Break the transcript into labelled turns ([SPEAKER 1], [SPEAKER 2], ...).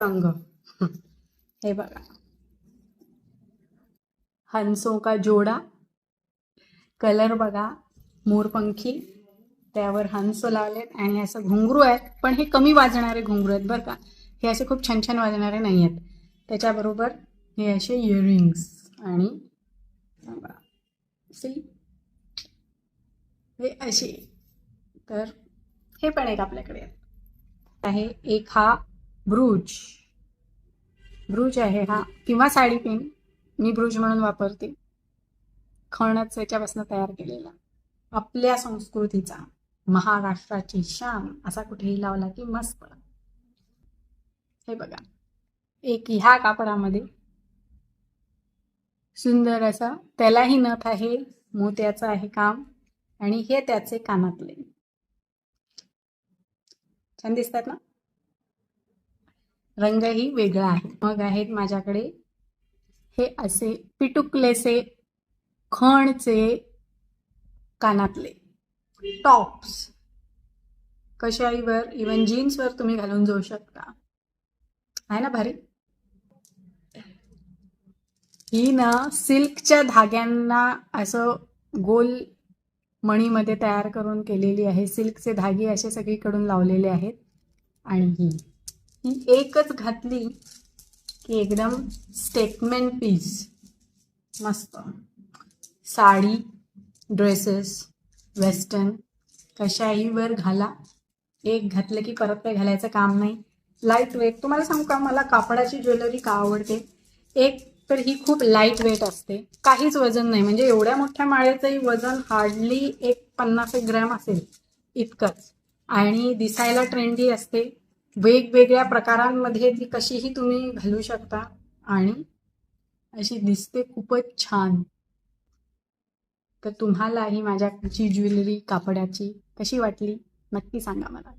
[SPEAKER 1] रंग हे बघा, हंसों का जोड़ा, कलर बघा, मोरपंखी, त्यावर हंस लावलेत आणि असं घुंगरू आहेत, पण हे कमी वाजणारे घुंगरू आहेत बरं का. हे असे खूप छान छान वाजणारे नाही आहेत. त्याच्याबरोबर हे असे इयरिंग्स आणि सी हे असे. तर हे पण एक आपल्याकडे आहे. एक हा ब्रूज आहे हा, किंवा साडी पिन, मी ब्रूज म्हणून वापरते. खणच याच्यापासून तयार केलेला, आपल्या संस्कृतीचा, महाराष्ट्राची शान असा कुठेही लावला की मस्त. हे बघा, एक ह्या कापडामध्ये सुंदर असा, त्यालाही नथ आहे, मोत्याचं आहे काम, आणि हे त्याचे कानातले. छान दिसतात ना. रंगही वेगळा आहे. मग आहेत माझ्याकडे हे असे पिटुकलेसे खणचे कानातले टॉप्स, कशाईवर इवन जीन्सवर तुम्ही घालून जाऊ शकता. आहे ना भारी. ही ना सिल्कच्या धाग्यांना असं गोल मणीमध्ये तयार करून केलेली आहे. सिल्कचे धागे असे सगळीकडून लावलेले आहेत. आणि ही एकच घातली की एकदम स्टेटमेंट पीस. मस्त. साडी, ड्रेसेस, वेस्टर्न कशाहीवर घाला, एक घातलं की परत काही घालायचं काम नाही. Light weight. तुम्हाला सांगू का, मला कापडाची ज्वेलरी का आवडते. एक तर ही खूप लाईट वेट असते, काहीच वजन नाही. म्हणजे एवढ्या मोठ्या माळेचंही वजन हार्डली एक 50 ग्रॅम असेल इतकंच. आणि दिसायला ट्रेंडी असते. वेगवेगळ्या प्रकारांमध्ये ती कशीही तुम्ही घालू शकता आणि अशी दिसते खूपच छान. तर तुम्हाला ही माझ्याची ज्वेलरी कापडाची कशी वाटली नक्की सांगा मला.